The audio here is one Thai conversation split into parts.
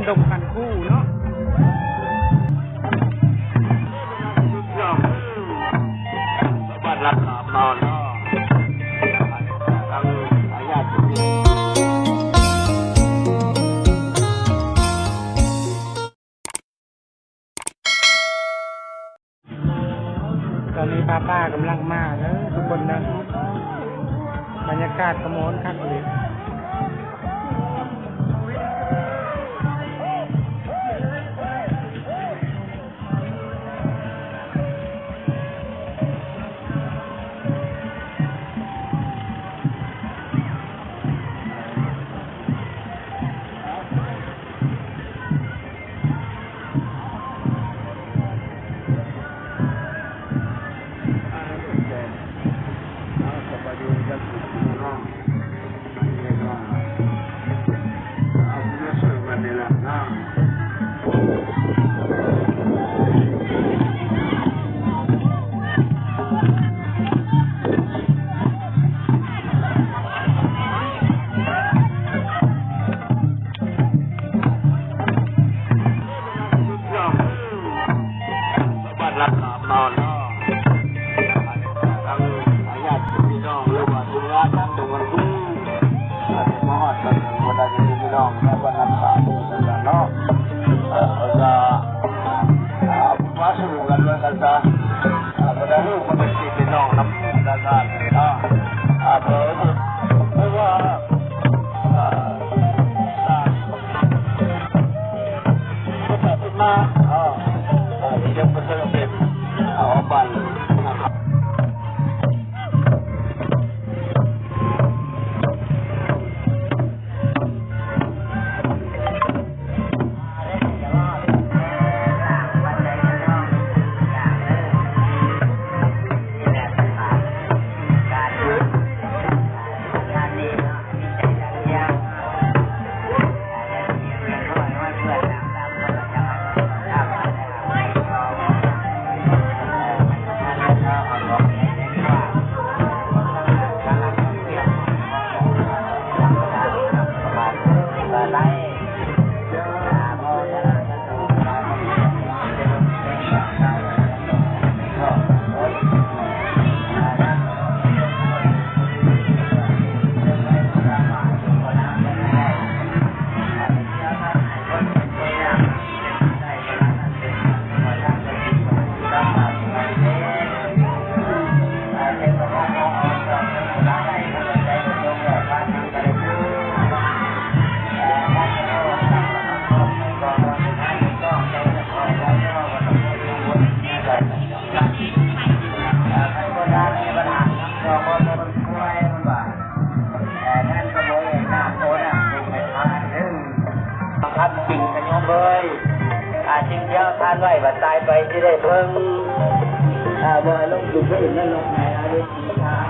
ดงคันคู่เนาะบ้านรักษานอนเนาะทางญาติตอนนี้ป้ากำลังมาแล้วทุกคนนะบรรยากาศกระโมนคักเลยรักษานอนเนาะทางญาติพี่น้องหรือว่าทีมงานทางตะวันทุ่งมาฮอดกันวันอาทิตย์พี่น้องและวันรักษาดูกันเนาะเราจะมาสู่กันด้วยกันซะวันนี้ลูกมันเป็นพี่น้องน้ำด้านด้านเนาะเพราะว่ามาที่จะประสบเป็นบันนะครับ จริงกันยอมเลยจริงเดียวทานไว้บัดตายไปที่ได้เพิ่งบ่ลงอยู่เพื่อนนั่นลงไหนอะไรสีขาว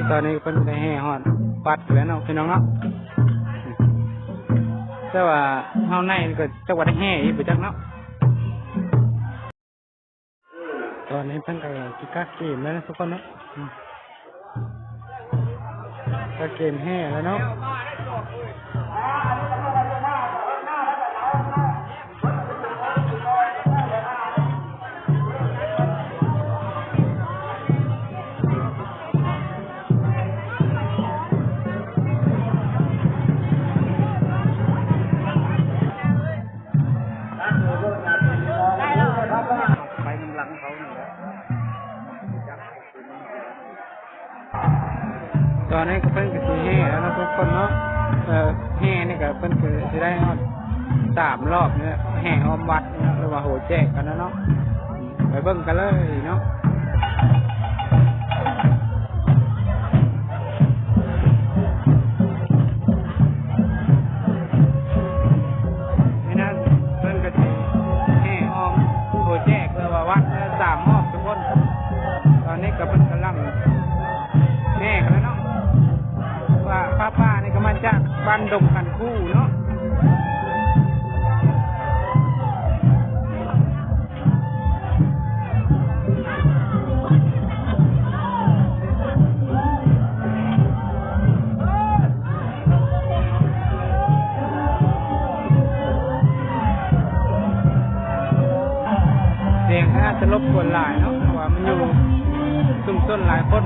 ตอนนี้เพิ่นได้แห่ฮอดปัดแล้วเนาะพี่น้องเนาะแต่ว่าเฮาในก็จังหวัดแห่อีกบ่จักเนาะตอนนี้เพิ่นก็สิกักเกมแล้วนะทุกคนเนาะกักเกมแห่แล้วเนาะไปน้ำหลังเขานี่แหละตอนนี้ก็เพิ่นก็สิแห่แล้วเนาะทุกคนเนาะแห่นี่ก็เพิ่นก็สิได้ฮอด3 รอบเนี่ยแห่อ้อมวัดหรือว่าโหแจกกันนะเนาะไปเบิ่งกันเลยเนาะนี่นะเพิ่นก็สิแห่อ้อมโหแจกหรือว่าวัด3 รอบทุกคนตอนนี้ก็เพิ่นกำลังแห่กันแล้วเนาะว่าป้านี่ก็มาจากบ้านดงกันคู่เนาะเสียงอาจจะรบกวนหลายเนาะเพราะว่ามันอยู่ซุ่มซ่นหลายคน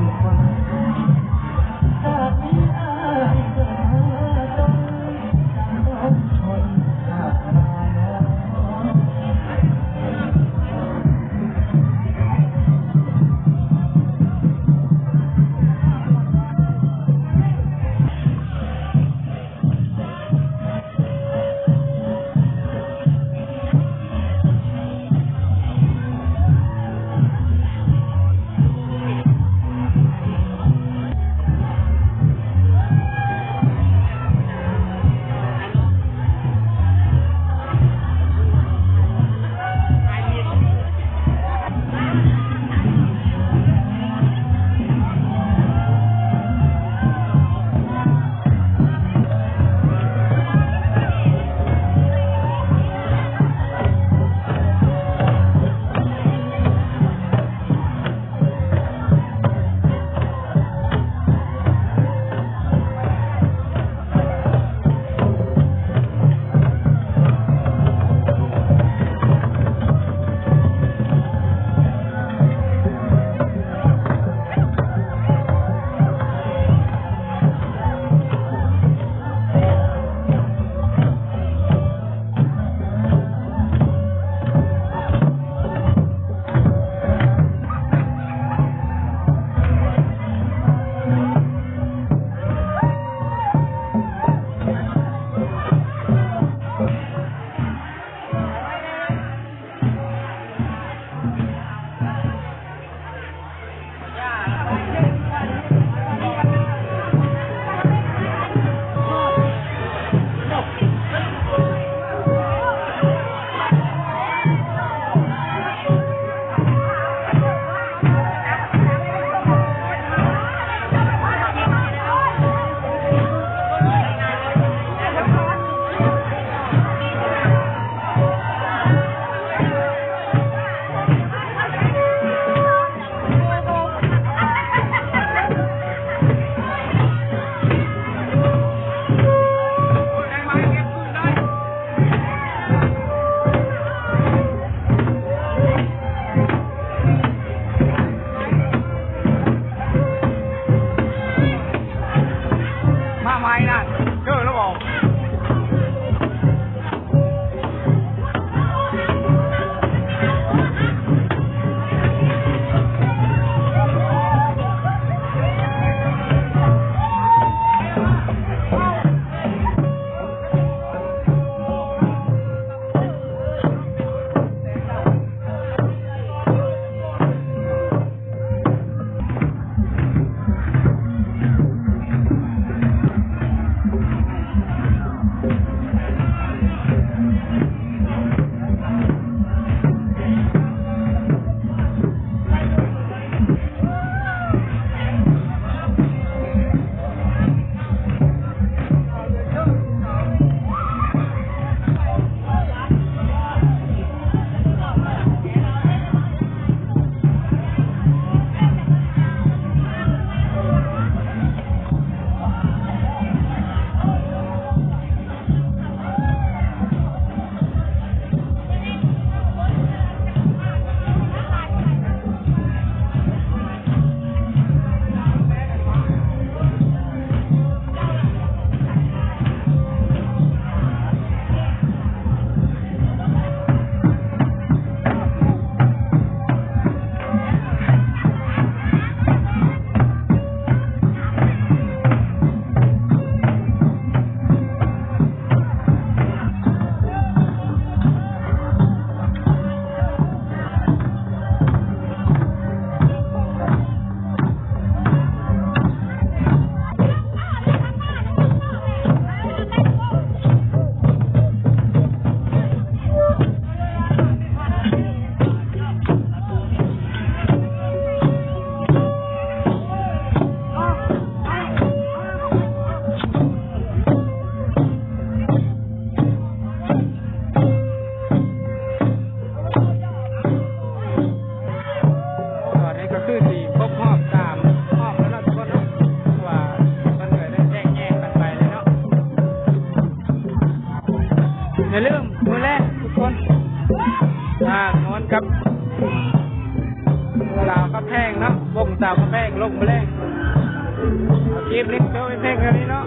เล็กโตเล็กอะไรเนาะ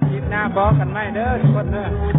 คิดหน้าบอกกันไหมเด้อทุกคนเด้อ